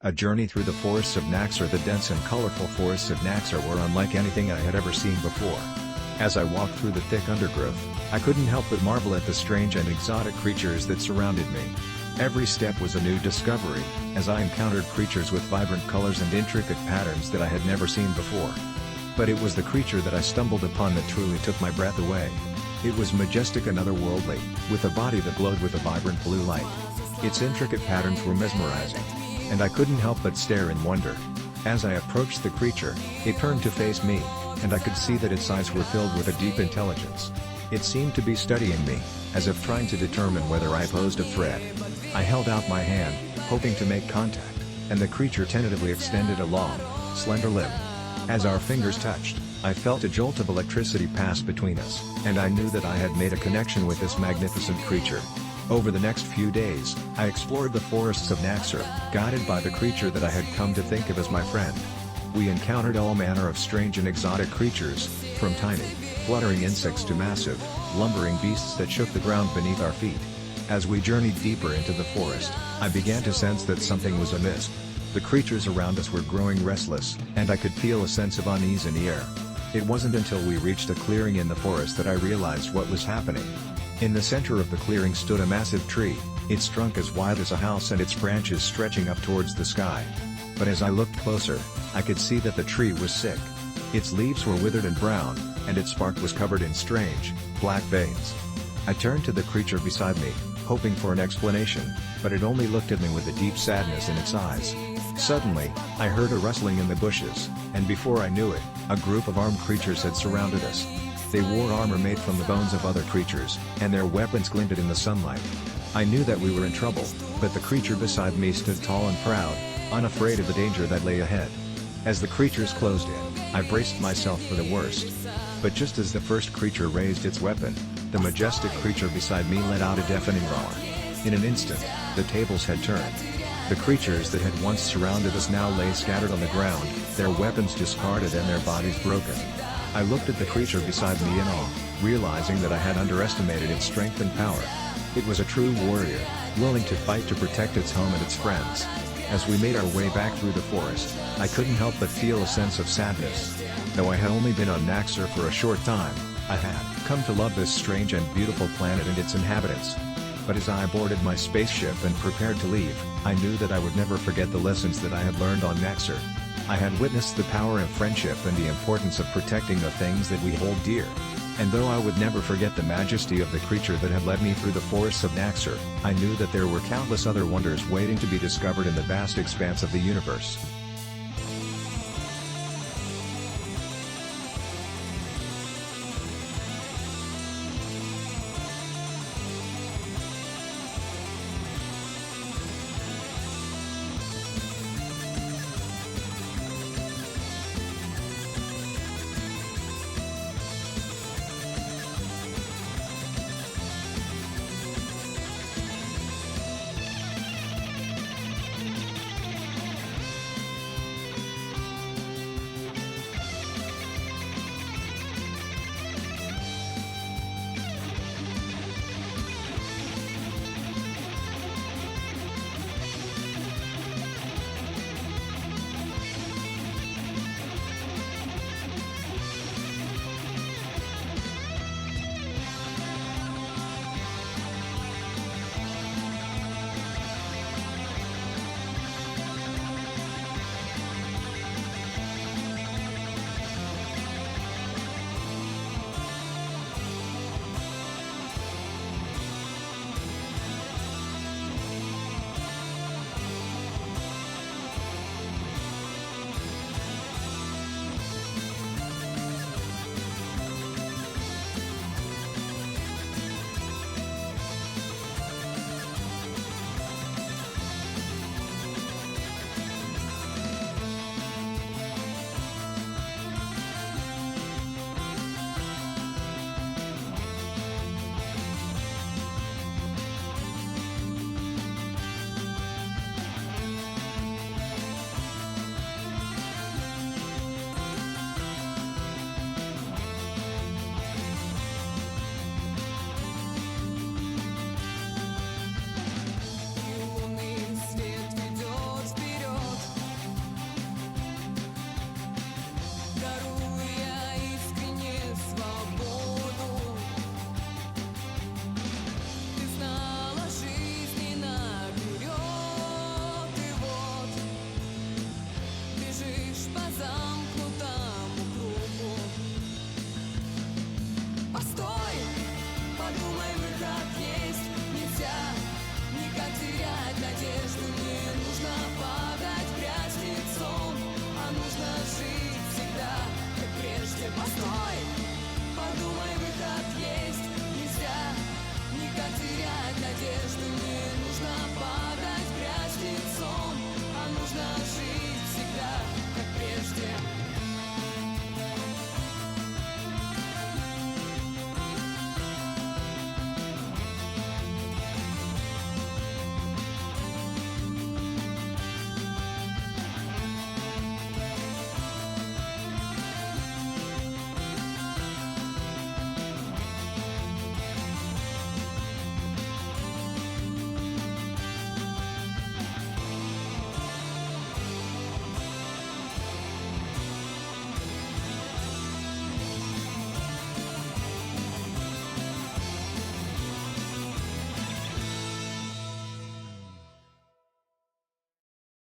A journey through the forests of Naxxor. The dense and colorful forests of Naxxor were unlike anything I had ever seen before. As I walked through the thick undergrowth, I couldn't help but marvel at the strange and exotic creatures that surrounded me. Every step was a new discovery, as I encountered creatures with vibrant colors and intricate patterns that I had never seen before. But it was the creature that I stumbled upon that truly took my breath away. It was majestic and otherworldly, with a body that glowed with a vibrant blue light. Its intricate patterns were mesmerizing, and I couldn't help but stare in wonder. As I approached the creature, it turned to face me, and I could see that its eyes were filled with a deep intelligence. It seemed to be studying me, as if trying to determine whether I posed a threat. I held out my hand, hoping to make contact, and the creature tentatively extended a long, slender limb. As our fingers touched, I felt a jolt of electricity pass between us, and I knew that I had made a connection with this magnificent creature. Over the next few days, I explored the forests of Naxxor, guided by the creature that I had come to think of as my friend. We encountered all manner of strange and exotic creatures, from tiny, fluttering insects to massive, lumbering beasts that shook the ground beneath our feet. As we journeyed deeper into the forest, I began to sense that something was amiss. The creatures around us were growing restless, and I could feel a sense of unease in the air. It wasn't until we reached a clearing in the forest that I realized what was happening. In the center of the clearing stood a massive tree, its trunk as wide as a house and its branches stretching up towards the sky. But as I looked closer, I could see that the tree was sick. Its leaves were withered and brown, and its bark was covered in strange, black veins. I turned to the creature beside me, hoping for an explanation, but it only looked at me with a deep sadness in its eyes. Suddenly, I heard a rustling in the bushes, and before I knew it, a group of armed creatures had surrounded us. They wore armor made from the bones of other creatures, and their weapons glinted in the sunlight. I knew that we were in trouble, but the creature beside me stood tall and proud, unafraid of the danger that lay ahead. As the creatures closed in, I braced myself for the worst. But just as the first creature raised its weapon, the majestic creature beside me let out a deafening roar. In an instant, the tables had turned. The creatures that had once surrounded us now lay scattered on the ground, their weapons discarded and their bodies broken. I looked at the creature beside me in awe, realizing that I had underestimated its strength and power. It was a true warrior, willing to fight to protect its home and its friends. As we made our way back through the forest, I couldn't help but feel a sense of sadness. Though I had only been on Naxxor for a short time, I had come to love this strange and beautiful planet and its inhabitants. But as I boarded my spaceship and prepared to leave, I knew that I would never forget the lessons that I had learned on Naxxor. I had witnessed the power of friendship and the importance of protecting the things that we hold dear. And though I would never forget the majesty of the creature that had led me through the forests of Naxxor, I knew that there were countless other wonders waiting to be discovered in the vast expanse of the universe. 相信。